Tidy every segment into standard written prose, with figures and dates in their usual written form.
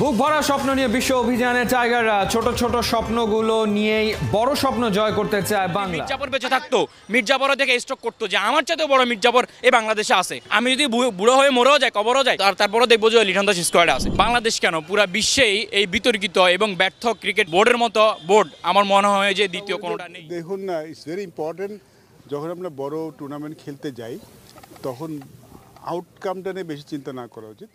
বুক ভরা স্বপ্ন নিয়ে বিশ্ব অভিযানে টাইগাররা ছোট ছোট স্বপ্নগুলো নিয়েই বড় স্বপ্ন জয় করতে চায় বাংলা। মির্জাপুর বেঁচে থাকতো, মির্জাপুর থেকে স্ট্রোক করতো যে আমার চাইতে বড় মির্জাপুর এই বাংলাদেশে আছে। আমি যদি বুড়ো হয়ে মরেও যাই, কবরও যাই, তারপরও দেখবো যে লিটন দাস স্কোয়াডে আছে। বাংলাদেশ কেন, পুরো বিশ্বেই এই বিতর্কিত এবং ব্যর্থ ক্রিকেট বোর্ডের মতো বোর্ড আমার মনে হয় যে দ্বিতীয় কোনোটা নেই। দেখুন না, ইটস ভেরি ইম্পর্টেন্ট যখন আমরা বড় টুর্নামেন্ট খেলতে যাই তখন আউটকামটা নিয়ে বেশি চিন্তা না করা উচিত।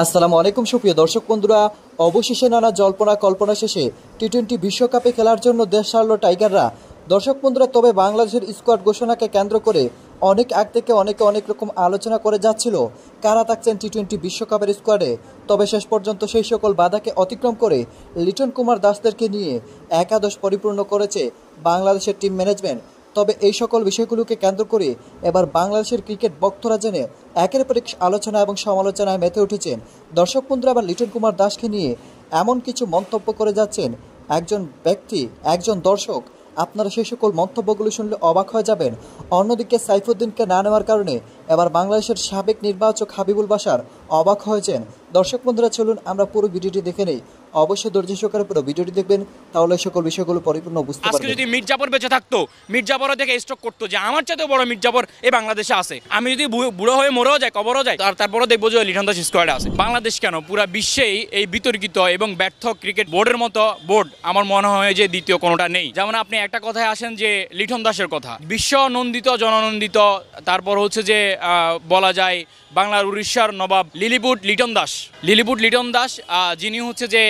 আসসালামু আলাইকুম সুপ্রিয় দর্শক বন্ধুরা, অবশেষে নানা জল্পনা কল্পনা শেষে টি-20 বিশ্বকাপে খেলার জন্য দেশ ছাড়ল টাইগাররা। দর্শক বন্ধুরা, তবে বাংলাদেশের স্কোয়াড ঘোষণাকে কেন্দ্র করে অনেক আগ থেকে অনেক রকম আলোচনা করে যাচ্ছিল কারা থাকছেন টি-20 বিশ্বকাপের স্কোয়াডে। তবে শেষ পর্যন্ত সেই সকল বাধাকে অতিক্রম করে লিটন কুমার দাসদেরকে নিয়ে একাদশ পরিপূর্ণ করেছে বাংলাদেশের টিম ম্যানেজমেন্ট। তবে এই সকল বিষয়গুলোকে কেন্দ্র করে এবার বাংলাদেশের ক্রিকেট ভক্তরা জেনে একের পর এক আলোচনা এবং সমালোচনায় মেতে উঠেছেন। দর্শক বন্ধুরা, আবার লিটন কুমার দাসকে নিয়ে এমন কিছু মন্তব্য করে যাচ্ছেন একজন ব্যক্তি, একজন দর্শক। আপনারা সেই সকল মন্তব্যগুলো শুনলে অবাক হয়ে যাবেন। অন্যদিকে সাইফুদ্দিনকে না নেওয়ার কারণে এবার বাংলাদেশের সাবেক নির্বাচক হাবিবুল বাশার অবাক হয়েছেন। দর্শক বন্ধুরা, চলুন আমরা পুরো ভিডিওটি দেখে নেই। অবশ্যই ধৈর্য সহকারে পুরো ভিডিওটি দেখবেন, তাহলে সকল বিষয়গুলো পরিপূর্ণ বুঝতে পারবেন। আজকে যদি মির্জাপুর বেঁচে থাকতো, মির্জাপুর থেকে স্ট্রোক করতো যে আমার চাইতে বড় মির্জাপুর এই বাংলাদেশে আছে। আমি যদি বুড়ো হয়ে মরেও যাই, কবরও যাই, তারপরও দেখবো যে লিটন দাস স্কোয়াডে আছে। বাংলাদেশ কেন, পুরো বিশ্বেই এই বিতর্কিত এবং ব্যর্থ ক্রিকেট বোর্ডের মতো বোর্ড আমার মনে হয় যে দ্বিতীয় কোনোটা নেই। যেমন আপনি একটা কথায় আসেন যে লিটন দাসের কথা, বিশ্ব নন্দিত, জননন্দিত, তারপর হচ্ছে যে বলা যায় বাংলার উড়িষ্যার নবাব লিলিপুট লিটন দাস, যিনি হচ্ছে যে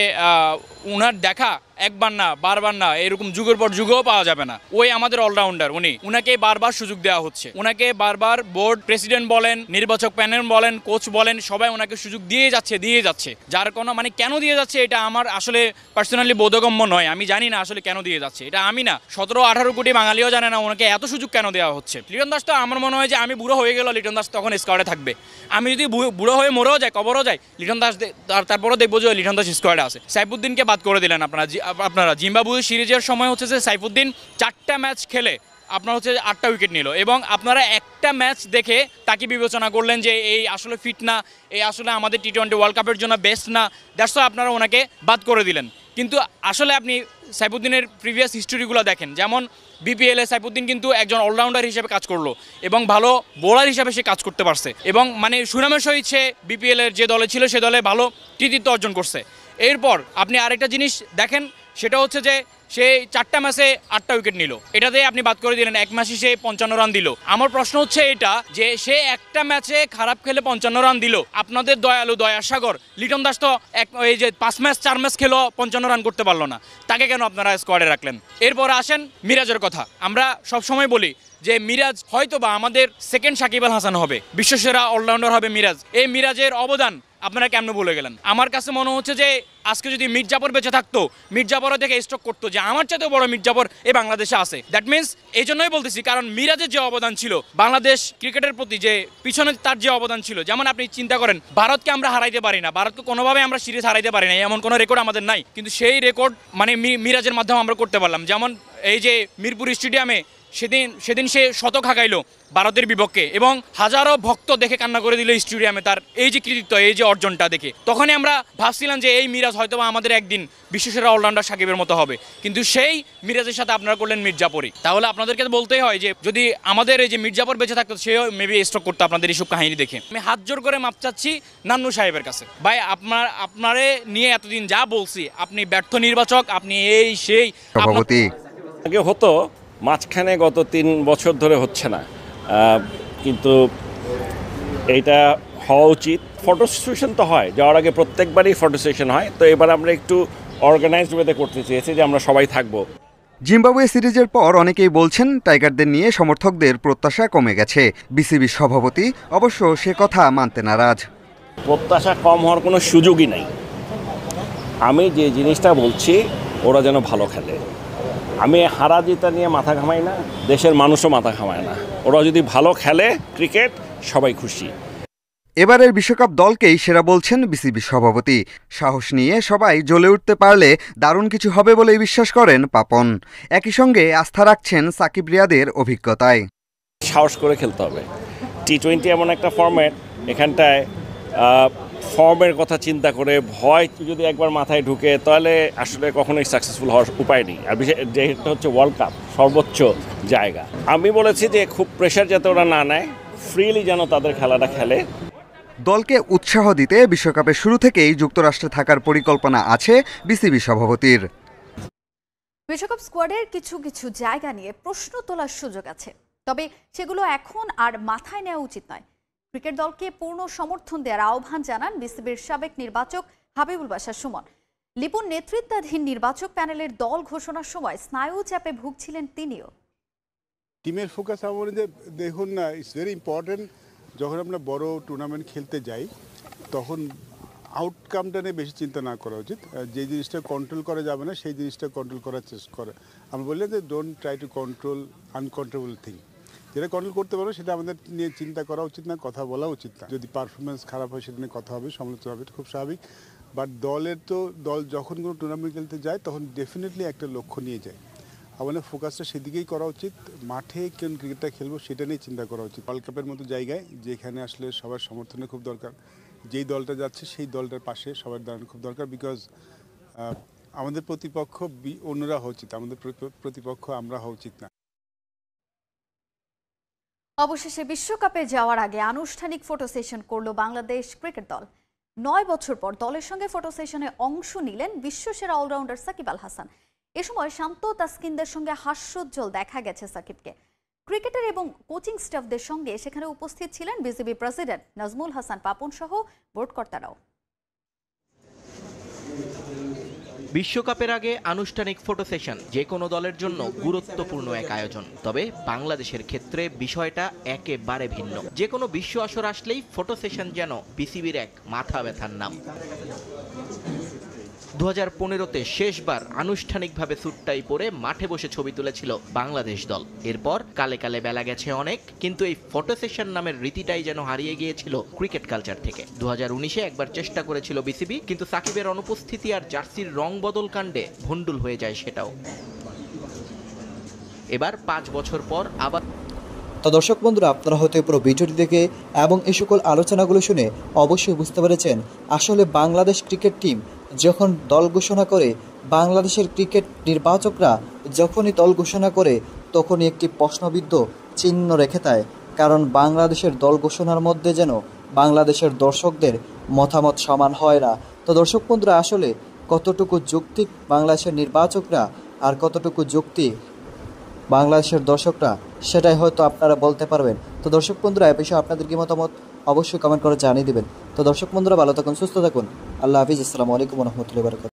উনার দেখা একবার না বারবার না, এরকম যুগের পর যুগও পাওয়া যাবে না। ওই আমাদের অলরাউন্ডার, উনাকে বারবার সুযোগ দেওয়া হচ্ছে। উনাকে বারবার বোর্ড প্রেসিডেন্ট বলেন, নির্বাচক প্যানেল বলেন, কোচ বলেন, সবাই ওনাকে সুযোগ দিয়ে যাচ্ছে। যার কোনো কেন দিয়ে যাচ্ছে এটা আমার আসলে পার্সোনালি বোধগম্য নয়। আমি জানি না আসলে কেন দিয়ে যাচ্ছে, এটা আমি না, 17-18 কোটি বাঙালিও জানে না ওনাকে এত সুযোগ কেন দেওয়া হচ্ছে। লিটন দাস তো আমার মনে হয় যে আমি বুড়ো হয়ে গেল, লিটন দাস তখন স্কোয়াডে থাকবে। আমি যদি বুড়ো হয়ে মরেও যাই, কবরও যাই, লিটন দাস তারপরও দেখবো যে লিটন দাস স্কোয়াডে আছে। সাইফুদ্দিনকে বাদ করে দিলেন আপনারা জিম্বাবুয়ে সিরিজের সময় হচ্ছে যে সাইফুদ্দিন 4টা ম্যাচ খেলে আপনার হচ্ছে 8টা উইকেট নিল, এবং আপনারা একটা ম্যাচ দেখে তাকে বিবেচনা করলেন যে এই আসলে ফিট না, এই আসলে আমাদের টি-20 ওয়ার্ল্ড কাপের জন্য বেস্ট না, দ্যাটস ওয়াই আপনারা ওনাকে বাদ করে দিলেন। কিন্তু আসলে আপনি সাইফুদ্দিনের প্রিভিয়াস হিস্টোরিগুলো দেখেন, যেমন বিপিএলে সাইফুদ্দিন কিন্তু একজন অলরাউন্ডার হিসেবে কাজ করলো এবং ভালো বোলার হিসেবে সে কাজ করতে পারছে, এবং সুনামের সহিত সে বিপিএলের যে দলে ছিল সে দলে ভালো কৃতিত্ব অর্জন করছে। এরপর আপনি আরেকটা জিনিস দেখেন, সেটা হচ্ছে যে সে 4টা ম্যাচে 8টা উইকেট নিল, এটাতে আপনি বাদ করে দিলেন। এক ম্যাচে সে 55 রান দিল। আমার প্রশ্ন হচ্ছে এটা যে সে একটা ম্যাচে খারাপ খেলে 55 রান দিল, আপনাদের দয়ালু দয়াসাগর লিটন দাস তো এই যে 4 ম্যাচ খেলো 55 রান করতে পারলো না, তাকে কেন আপনারা স্কোয়াডে রাখলেন? এরপর আসেন মিরাজের কথা। আমরা সবসময় বলি যে মিরাজ হয়তো বা আমাদের সেকেন্ড সাকিব আল হাসান হবে, বিশ্বসেরা অলরাউন্ডার হবে মিরাজ। এই মিরাজের অবদান আপনারা কেমন ভুলে গেলেন? আমার কাছে মনে হচ্ছে যে আজকে যদি মির্জাপুর বেঁচে থাকতো, মির্জাপুর থেকে স্ট্রোক করতো যে আমার চাইতে বড় মির্জাপুর এই বাংলাদেশে আছে। দ্যাট মিনস এই জন্যই বলতেছি, কারণ মিরাজের যে অবদান ছিল বাংলাদেশ ক্রিকেটের প্রতি, যে পিছনে তার যে অবদান ছিল, যেমন আপনি চিন্তা করেন ভারতকে আমরা হারাইতে পারি না, ভারতকে কোনোভাবে আমরা সিরিজ হারাইতে পারি না, এমন কোনো রেকর্ড আমাদের নাই, কিন্তু সেই রেকর্ড মিরাজের মাধ্যমে আমরা করতে পারলাম। যেমন এই যে মিরপুর স্টেডিয়ামে সেদিন সে শতক হাঁকাইলো ভারতের বিপক্ষে, এবং হাজারো ভক্ত দেখে কান্না করে দিল স্টেডিয়ামে তার এই যে কৃতিত্ব, এই যে অর্জনটা দেখে। তখনই আমরা ভাবছিলাম যে এই মিরাজ হয়তো আমাদের একদিন বিশ্বসেরা অলরাউন্ডার সাকিবের মতো হবে, কিন্তু সেই মিরাজের সাথে আপনারা করলেন মির্জাপুরই। তাহলে আপনাদেরকে বলতেই হয় যে যদি আমাদের এই যে মির্জাপুর বেঁচে থাকতো, সেও মেবি স্ট্রোক করতো আপনাদের এইসব কাহিনী দেখে। আমি হাত জোর করে মাপ চাচ্ছি নান্নু সাহেবের কাছে, ভাই আপনারে নিয়ে এতদিন যা বলছি, আপনি ব্যর্থ নির্বাচক, আপনি এই সেই সভাপতি আগে হতো, মাঝখানে গত 3 বছর ধরে হচ্ছে না, কিন্তু এইটা হওয়া উচিত। ফটো সেশন তো হয়, যাওয়ার আগে প্রত্যেকবারই ফটো সেশন হয়, তো এবার আমরা একটু অর্গানাইজড ওয়েতে করতে চেয়েছি যে আমরা সবাই থাকবো। জিম্বাবুয়ে সিরিজের পর অনেকেই বলছেন টাইগারদের নিয়ে সমর্থকদের প্রত্যাশা কমে গেছে। বিসিবি সভাপতি অবশ্য সে কথা মানতে নারাজ। প্রত্যাশা কম হওয়ার কোনো সুযোগই নাই। আমি যে জিনিসটা বলছি, ওরা যেন ভালো খেলে। আমি হারা জিতা নিয়ে মাথা ঘামাই না, দেশের মানুষও মাথা ঘামায় না। ওরা যদি ভালো খেলে ক্রিকেট, সবাই খুশি। এবারের বিশ্বকাপ দলকেই সেরা বলছেন বিসিবি সভাপতি। সাহস নিয়ে সবাই জ্বলে উঠতে পারলে দারুণ কিছু হবে বলেই বিশ্বাস করেন পাপন। একই সঙ্গে আস্থা রাখছেন সাকিব রিয়াদের অভিজ্ঞতায়। সাহস করে খেলতে হবে। টি-20 এমন একটা ফরম্যাট, এখানটায় ফর্মের কথা চিন্তা করে ভয় যদি একবার মাথায় ঢুকে তাহলে আসলে কখনোই সাকসেসফুল হওয়ার উপায় নেই। আর বিশেষ যেটা হচ্ছে ওয়ার্ল্ড কাপ, সর্বোচ্চ জায়গা। আমি বলেছি যে খুব প্রেশার যাতে ওরা না নেয়, ফ্রিলি যেন তাদের খেলাটা খেলে। দলকে উৎসাহ দিতে বিশ্বকাপের শুরু থেকেই যুক্তরাষ্ট্রে থাকার পরিকল্পনা আছে বিসিবি সভাপতির। বিশ্বকাপ স্কোয়াডের কিছু কিছু জায়গা নিয়ে প্রশ্ন তোলার সুযোগ আছে, তবে সেগুলো এখন আর মাথায় নেওয়া উচিত নয়। ক্রিকেট দলকে পূর্ণ সমর্থন দেওয়ার আহ্বান জানান বিসিবির সাবেক নির্বাচক হাবিবুল বাশার সুমন। লিপুন নেতৃত্বাধীন নির্বাচক প্যানেলের দল ঘোষণার সময় স্নায়ু চাপে ভুগছিলেন তিনিও। টিমের ফোকাস আমার দেখুন না, ইটস ভেরি ইম্পর্টেন্ট। যখন আমরা বড় টুর্নামেন্ট খেলতে যাই তখন আউটকামটা নিয়ে বেশি চিন্তা না করা উচিত। যে জিনিসটা কন্ট্রোল করা যাবে না সেই জিনিসটা কন্ট্রোল করার চেষ্টা করে। আমরা বললাম যে don't try to control uncontrollable thing. যেটা কন্ট্রোল করতে পারো সেটা আমাদের নিয়ে চিন্তা করা উচিত না, কথা বলা উচিত না। যদি পারফরমেন্স খারাপ হয় সেটা নিয়ে কথা হবে, সমালোচনা হবে, খুব স্বাভাবিক। বাট দল যখন কোনো টুর্নামেন্ট খেলতে যায় তখন ডেফিনেটলি একটা লক্ষ্য নিয়ে যায়। আমাদের ফোকাসটা সেদিকেই করা উচিত। মাঠে কোন ক্রিকেটটা খেলবো সেটা নিয়ে চিন্তা করা উচিত। ওয়ার্ল্ড কাপের মতো জায়গায় যেখানে আসলে সবার সমর্থনের খুব দরকার, যেই দলটা যাচ্ছে সেই দলটার পাশে সবার দাঁড়ানো খুব দরকার। বিকজ আমাদের প্রতিপক্ষ অন্যরা হওয়া উচিত, আমাদের প্রতিপক্ষ আমরা হওয়া উচিত না। অবশেষে বিশ্বকাপে যাওয়ার আগে আনুষ্ঠানিক ফটো সেশন করল বাংলাদেশ ক্রিকেট দল। 9 বছর পর দলের সঙ্গে ফটো সেশনে অংশ নিলেন বিশ্বসেরা অলরাউন্ডার সাকিব আল হাসান। এ সময় শান্ত তাসকিনদের সঙ্গে হাস্যোজ্জ্বল দেখা গেছে সাকিবকে। ক্রিকেটার এবং কোচিং স্টাফদের সঙ্গে সেখানে উপস্থিত ছিলেন বিসিবি প্রেসিডেন্ট নাজমুল হাসান পাপন সহ বোর্ড কর্তারাও। বিশ্বকাপের আগে আনুষ্ঠানিক ফটো সেশন যে কোনো দলের জন্য গুরুত্বপূর্ণ এক আয়োজন, তবে বাংলাদেশের ক্ষেত্রে বিষয়টা একেবারে ভিন্ন। যে কোনো বিশ্ব আসর আসলেই ফটো সেশন যেন বিসিবির এক মাথা ব্যথার নাম। 2015-তে শেষবার আনুষ্ঠানিকভাবে স্যুটটাই পরে মাঠে বসে ছবি তুলেছিল বাংলাদেশ দল। এরপর কালে কালে বেলা গেছে অনেক, কিন্তু এই ফটো সেশন নামের রীতিটাই যেন হারিয়ে গিয়েছিল ক্রিকেট কালচার থেকে। 2019-এ একবার চেষ্টা করেছিল বিসিবি, কিন্তু সাকিবের অনুপস্থিতি আর জার্সির রং বদল কাণ্ডে ভণ্ডুল হয়ে যায় সেটাও। এবার 5 বছর পর আবার। তো দর্শক বন্ধুরা, আপনারা হয়তো পুরো ভিডিওটি দেখে এবং এই সকল আলোচনাগুলো শুনে অবশ্যই বুঝতে পেরেছেন আসলে বাংলাদেশ ক্রিকেট টিম যখন দল ঘোষণা করে, বাংলাদেশের ক্রিকেট নির্বাচকরা যখনই দল ঘোষণা করে তখনই একটি প্রশ্নবিদ্ধ চিহ্ন রেখে দেয়। কারণ বাংলাদেশের দল ঘোষণার মধ্যে যেন বাংলাদেশের দর্শকদের মতামত সমান হয় না। তো দর্শক বন্ধুরা, আসলে কতটুকু যৌক্তিক বাংলাদেশের নির্বাচকরা আর কতটুকু যুক্তি বাংলাদেশের দর্শকরা, সেটাই হয়তো আপনারা বলতে পারবেন। তো দর্শক বন্ধুরা, এ বিষয়ে আপনাদের কি মতামত অবশ্যই কমেন্ট করে জানিয়ে দেবেন। তো দর্শক বন্ধুরা, ভালো থাকুন, সুস্থ থাকুন। আল্লাহ হাফিজ। আসসালামু আলাইকুম ওয়া রাহমাতুল্লাহি ওয়া বারাকাতুহু।